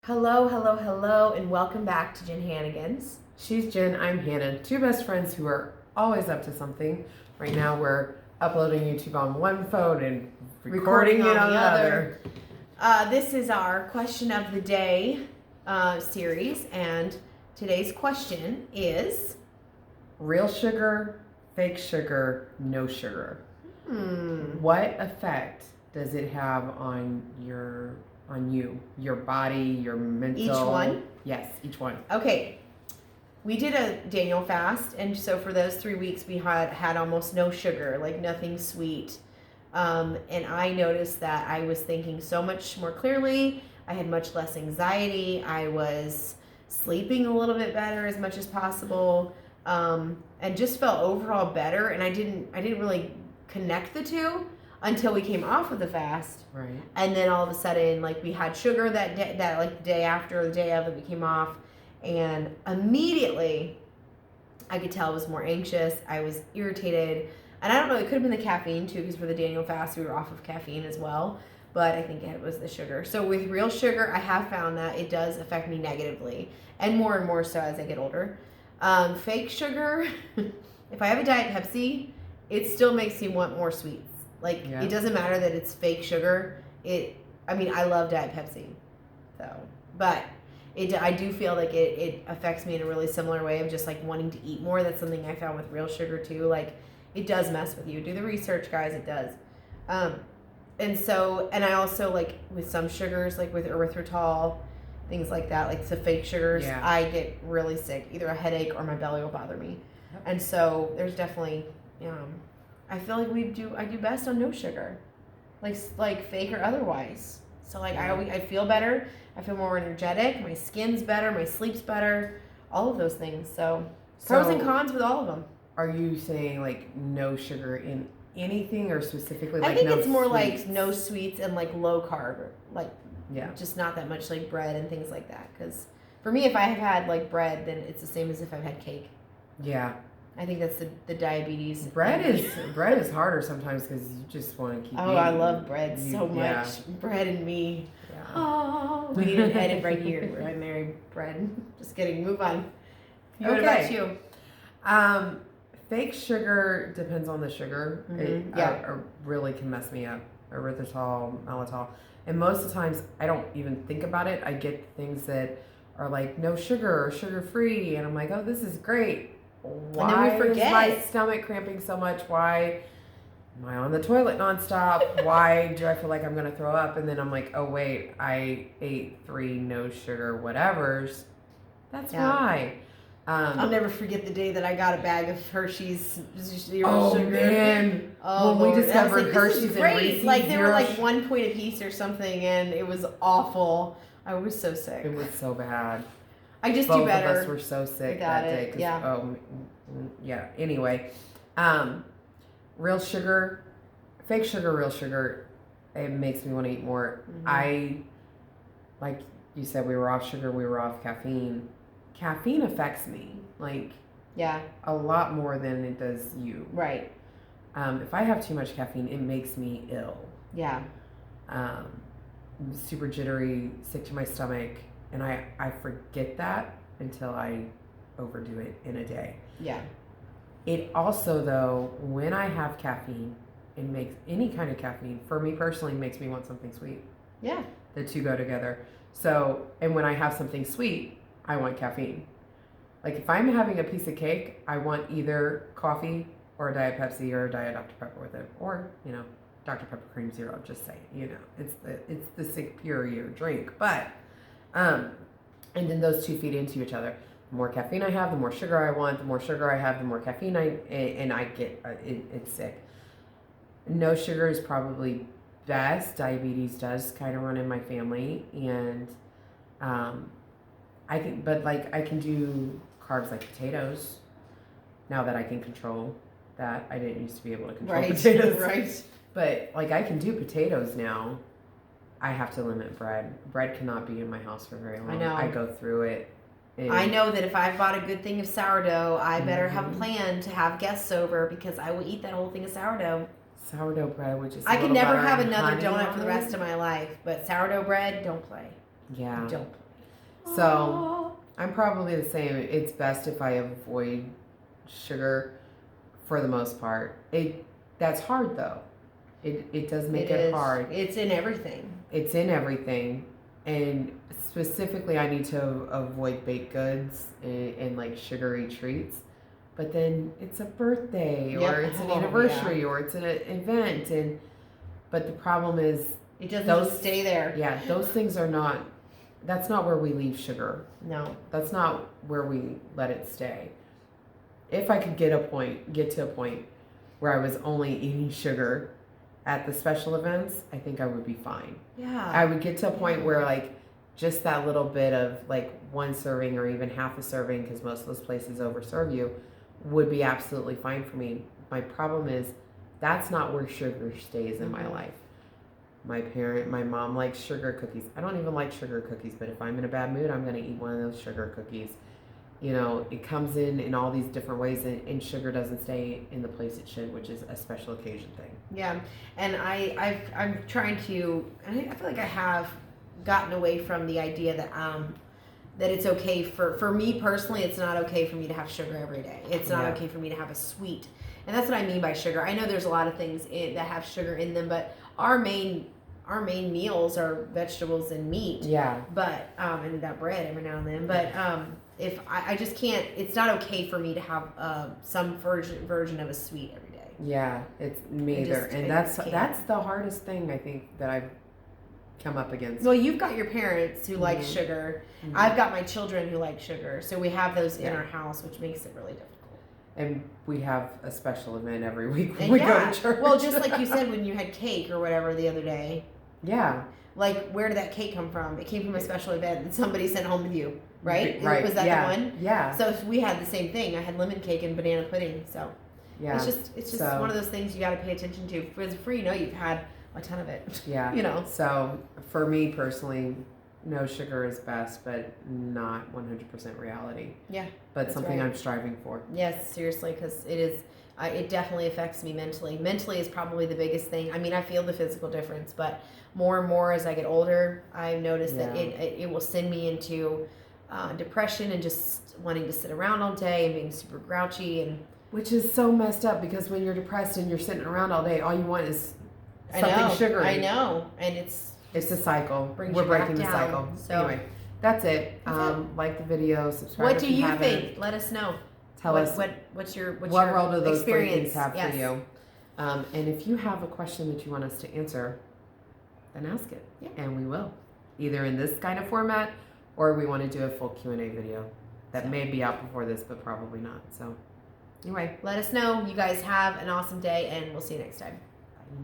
Hello, hello, hello, and welcome back to JenHannagans. She's Jen, I'm Hannah, two best friends who are always up to something. Right now we're uploading YouTube on one phone and recording it on the other. This is our question of the day series, and today's question is... Real sugar, fake sugar, no sugar. What effect does it have on you, your body, your mental? Each one? Yes, each one. Okay. We did a Daniel fast, and so for those 3 weeks we had almost no sugar, like nothing sweet. And I noticed that I was thinking so much more clearly. I had much less anxiety. I was sleeping a little bit better as much as possible, and just felt overall better. And I didn't really connect the two until we came off of the fast. Right. And then all of a sudden, like, we had sugar that day, the day after, the day of that we came off. And immediately, I could tell I was more anxious. I was irritated. And I don't know, it could have been the caffeine too, because for the Daniel fast, we were off of caffeine as well. But I think it was the sugar. So with real sugar, I have found that it does affect me negatively. And more so as I get older. Fake sugar, if I have a Diet Pepsi, it still makes me want more sweets. Like, It doesn't matter that it's fake sugar. I love Diet Pepsi. So, but... I do feel like it affects me in a really similar way of just like wanting to eat more. That's something I found with real sugar too. Like, it does mess with you. Do the research, guys. It does. And I also, like, with some sugars, like with erythritol, things like that, like the fake sugars, I get really sick. Either a headache or my belly will bother me. Yep. And so there's definitely, I feel like I do best on no sugar, like fake or otherwise. So like I feel better. I feel more energetic. My skin's better. My sleep's better. All of those things. So pros and cons with all of them. Are you saying like no sugar in anything, or specifically like I think no it's more sweets? like no sweets and like low carb, like just not that much like bread and things like that. Because for me, if I have had like bread, then it's the same as if I've had cake. Yeah. I think that's the diabetes. Bread is harder sometimes because you just want to keep eating. I love bread so much. Yeah. Bread and me. Yeah. Oh, we need an edit right here where I marry bread. Just kidding. Move on. Okay. What about you? Fake sugar depends on the sugar. Mm-hmm. It really can mess me up. Erythritol, maltitol. And most of the times I don't even think about it. I get things that are like no sugar or sugar-free, and I'm like, oh, this is great. Why and then we forget. Is my stomach cramping so much? Why am I on the toilet nonstop? Why do I feel like I'm going to throw up? And then I'm like, oh, wait, I ate 3 no sugar whatevers. That's why. I'll never forget the day that I got a bag of Hershey's zero oh, sugar. Man. Oh, when we discovered Hershey's and Reese's, like, they were like sugar. 1 point a piece or something, and it was awful. I was so sick. It was so bad. I just Both do better. Both of us were so sick that day. Yeah. Anyway, real sugar, fake sugar, real sugar, it makes me want to eat more. Mm-hmm. Like you said, we were off sugar, we were off caffeine. Caffeine affects me, like, a lot more than it does you. Right. If I have too much caffeine, it makes me ill. Yeah. Super jittery, sick to my stomach. And I forget that until I overdo it in a day. Yeah. It also, though, when I have caffeine, it makes any kind of caffeine, for me personally, makes me want something sweet. Yeah. The two go together. So, and when I have something sweet, I want caffeine. Like, if I'm having a piece of cake, I want either coffee or a Diet Pepsi or a Diet Dr. Pepper with it. Or, Dr. Pepper Cream Zero, just saying, it's the superior drink. But... and then those two feed into each other. The more caffeine I have, the more sugar I want. The more sugar I have, the more caffeine I get. It's sick. No sugar is probably best. Diabetes does kind of run in my family, and I can do carbs like potatoes. Now that I can control that, I didn't used to be able to control potatoes. Right. But like I can do potatoes now. I have to limit bread. Bread cannot be in my house for very long. I know. I go through it. I know that if I've bought a good thing of sourdough, I better have a plan to have guests over, because I will eat that whole thing of sourdough. Sourdough bread, which is I can never have another donut for the rest of my life, but sourdough bread, don't play. Yeah. Don't play. So I'm probably the same. It's best if I avoid sugar for the most part. That's hard though. It does make it hard. It's in everything. It's in everything. And specifically, I need to avoid baked goods and like sugary treats. But then it's a birthday or it's an anniversary or it's an event. But the problem is it doesn't stay there. Yeah, those things are not, that's not where we leave sugar. No. That's not where we let it stay. If I could get to a point where I was only eating sugar at the special events, I think I would be fine. Yeah. I would get to a point where like just that little bit of like one serving or even half a serving, because most of those places overserve you, would be absolutely fine for me. My problem is that's not where sugar stays in my life. My mom likes sugar cookies. I don't even like sugar cookies, but if I'm in a bad mood, I'm going to eat one of those sugar cookies. You know, it comes in all these different ways, and sugar doesn't stay in the place it should, which is a special occasion thing. Yeah, and I'm trying to, and I feel like I have gotten away from the idea that that it's okay for me personally. It's not okay for me to have sugar every day. It's not okay for me to have a sweet, and that's what I mean by sugar. I know there's a lot of things that have sugar in them, but our main meals are vegetables and meat. Yeah. But and that bread every now and then. But if I just can't, it's not okay for me to have some version of a sweet every day. Yeah, it's me either. And that's the hardest thing I think that I've come up against. Well, you've got your parents who like sugar. I've got my children who like sugar. So we have those in our house, which makes it really difficult. And we have a special event every week when we go to church. Well, just like you said when you had cake or whatever the other day. Yeah. Like, where did that cake come from? It came from a special event that somebody sent home with you, right? Right. Was that the one? Yeah. So we had the same thing. I had lemon cake and banana pudding. So yeah, it's just one of those things you got to pay attention to. Because before you know, you've had a ton of it. Yeah. You know. So for me personally, no sugar is best, but not 100% reality. Yeah. But something I'm striving for. Yes, seriously, because it is. It definitely affects me mentally. Mentally is probably the biggest thing. I mean, I feel the physical difference, but more and more as I get older, I've noticed that it will send me into depression and just wanting to sit around all day and being super grouchy, and which is so messed up, because when you're depressed and you're sitting around all day, all you want is something sugary. I know, and it's a cycle. We're breaking the cycle. So anyway, that's it. Like the video, subscribe. What do you think? Let us know. Tell us what's your role do those experience have for you. And if you have a question that you want us to answer, then ask it, and we will, either in this kind of format, or we want to do a full Q&A video that may be out before this, but probably not. So anyway, let us know. You guys have an awesome day, and we'll see you next time. Bye.